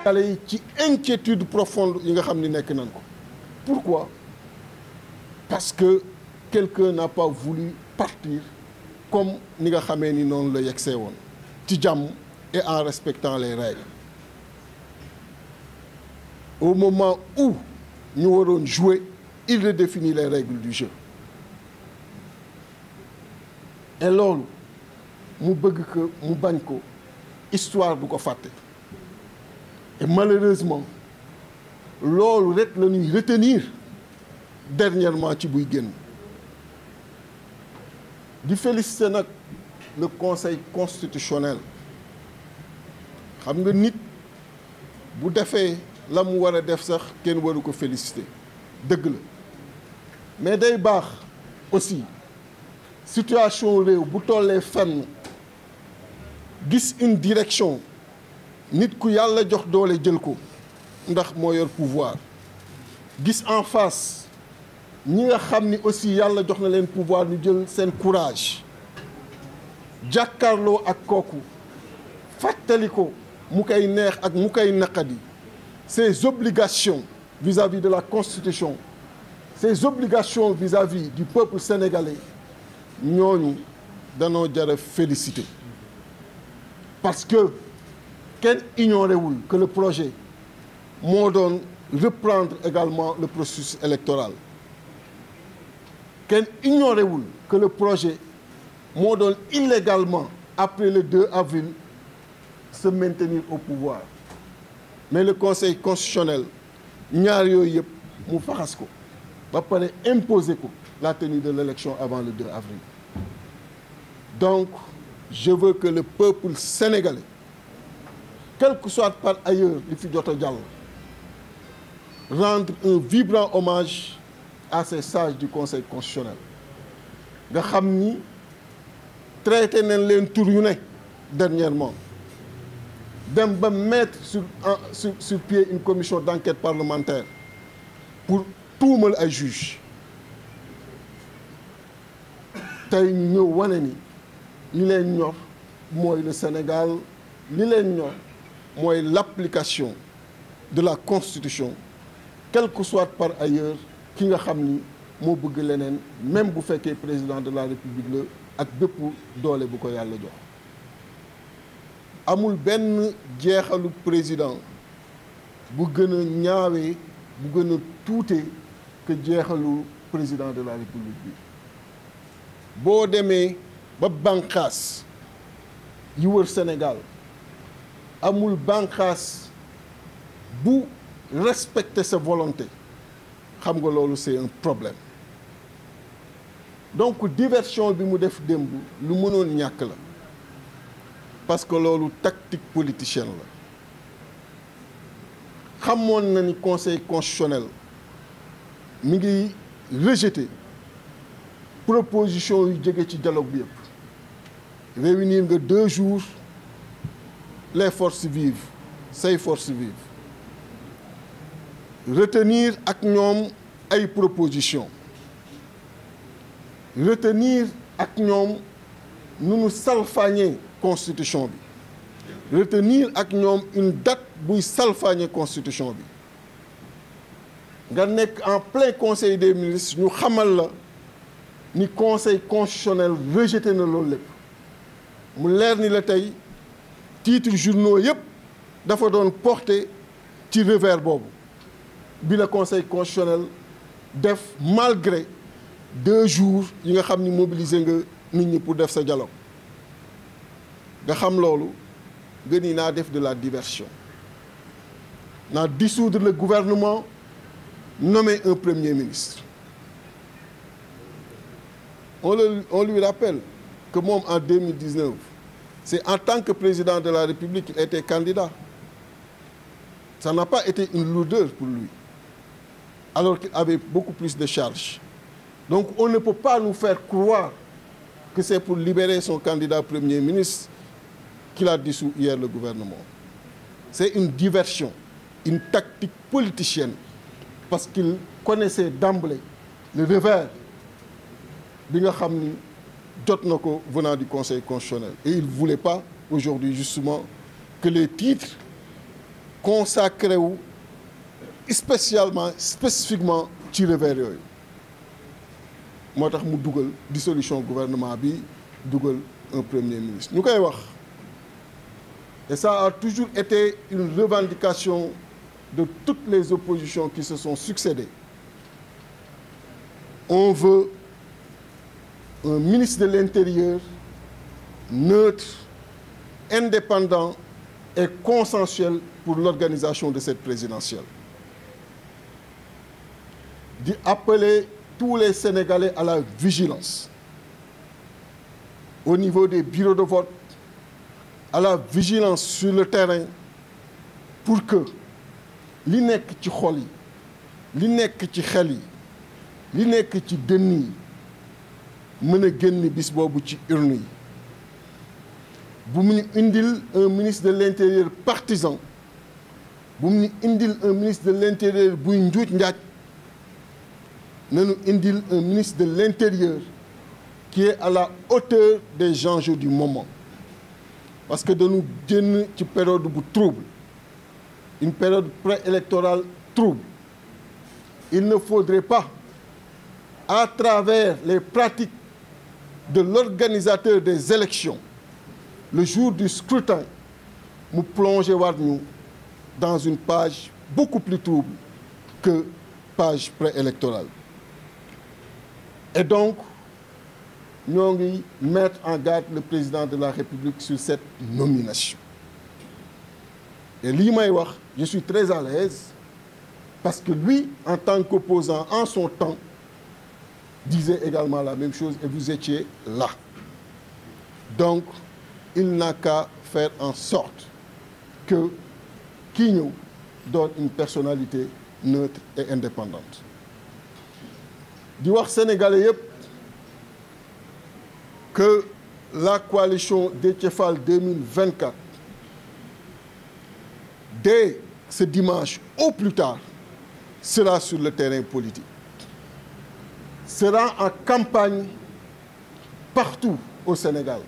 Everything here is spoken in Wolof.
xale yi ci inquiétude profonde yi nga xam ni nekk nañ ko. Pourquoi? Parce que quelqu'un n'a pas voulu partir comme ni nga xamee ni noonu la yegsee woon ci jàmm et en respectant les règles. Au moment où ñu waroon jouer, il redéfinit les règles du jeu. Et loolu mu bëgg ko mu bañ ko histoire du ko fàtte. Et malheureusement loolu rek la ñuy retenir dernièrement ci buy génn. Di féliciter nag le conseil constitutionnel. Xam nga nit bu defee la mu war a def sax kenn waru ko féliciter dëgg la mais day baax aussi situation réew bu tollee fenn gis une direction nit ku yàlla jox doole jël ko ndax moo yor pouvoir gis en face ñi nga xam ni aussi yàlla jox na leen pouvoir ñu jël seen courage jàkkaarloo ak kooku fàttali ko mu koy neex ak mu koy naqadi ses obligations vis-à-vis de la Constitution, ses obligations vis-à-vis du peuple sénégalais, ñooñu danoo jar a féliciter. Parce que kenn ignoré wul que le projet moo doon reprendre également le processus électoral. Kenn ignoré wul que le projet moo doon illégalement après le 2 avril se maintenir au pouvoir. Mais le Conseil constitutionnel ñaar yooyu yëpp mu faxas ko ba pare imposer ko la tenue de l'élection avant le 2 avril. Donc je veux que le peuple sénégalais, quel que soit par ailleurs li fi jot a jàll, rendre un vibrant hommage à ces sages du Conseil constitutionnel nga xam ni traité nañ leen tur yu ne dernièrement. Dem ba mettre sur pied une commission d'enquête parlementaire pour tuumal ay juges tey ñu ñëw wane ni li leen ñor mooy le Sénégal, li leen ñor mooy l'application de la Constitution, quel que soit par ailleurs ki nga xam ni moo bëgg leneen, même bu fekkee président de la République la ak bépp doole bu ko yàlla jox. Amul benn jeexalu président bu gën a ñaawee bu gën a tuute que jeexalu président de la République bi. Boo demee ba bànqaas yi wër Sénégal amul bànqaas bu respecter sa volonté, xam nga loolu c'est un problème. Donc diversion bi mu def démb lu mënoon ñàkk la. Parce que loolu tactique politicienne la. Xamoon na ni conseil constitutionnel mi ngi rejeter proposition yu jóge ci dialogue bi yëpp. Réunir nga 2 jours les forces vives, say forces vives. Retenir ak ñoom ay propositions. Retenir ak ñoom nu nu salfaañee constitution bi. Retenir ak ñoom une date buy salfaañe constitution bi. Nga nekk en plein conseil des ministres ñu xamal la ni conseil constitutionnel rejeté na loolu lépp. Mu leer ni la tey titre journaux yëpp dafa doon porté ci revers boobu bi la conseil constitutionnel def malgré 2 jours yi nga xam ni mobiliser nga nit ñi pour def sa dialogue. Nga xam loolu nga ni naa def de la diversion, naa dissoudre le gouvernement, nommer un premier ministre. On lui rappelle que moom en 2019 c'est en tant que président de la République qu'il était candidat. Ça n'a pas été une lourdeur pour lui alors qu'il avait beaucoup plus de charges. Donc on ne peut pas nous faire croire que c'est pour libérer son candidat premier ministre qu'il a dissous hier le gouvernement. C'est une diversion, une tactique politicienne, parce qu'il connaissait d'emblée le revers bi nga xam ni jot na ko venant du Conseil constitutionnel. Et il ne voulait pas aujourd'hui justement que les titres consacré spécifiquement ci revers yooyu moo tax mu dugal dissolution gouvernement bi dugal un premier ministre ñu koy wax et ça a toujours été une revendication de toutes les oppositions qui se sont succédées. On veut un ministre de l'Intérieur neutre, indépendant et consensuel pour l'organisation de cette présidentielle. D'appeler tous les Sénégalais à la vigilance au niveau des bureaux de vote, à la vigilance sur le terrain pour que li nekk ci xol yi, li nekk ci xel yi, li nekk ci dënn yi mën a génn bis boobu ci urne yi. Bu mu ñu indil un ministre de l'Intérieur partisan, bu mu ñu indil un ministre de l'Intérieur buy njuuj njaaj, nañu indil un ministre de l'Intérieur qui est à la hauteur des enjeux du moment. Parce que dañu génn ci période bu trouble, une période préélectorale trouble. Il ne faudrait pas, à travers les pratiques de l'organisateur des élections, le jour du scrutin, mu plonger waat ñu dans une page beaucoup plus trouble que page préélectorale. Et donc, ñoo ngi mettre en garde le président de la République sur cette nomination. Et lii may wax, je suis très à l'aise parce que lui, en tant qu'opposant en son temps, disait également la même chose et vous étiez là. Donc, il n'a qu'à faire en sorte que kii ñëw doon une personnalité neutre et indépendante. Di wax sénégalais yépp que la coalition Déthié Fall 2024, dès ce dimanche au plus tard, sera sur le terrain politique, sera en campagne partout au Sénégal.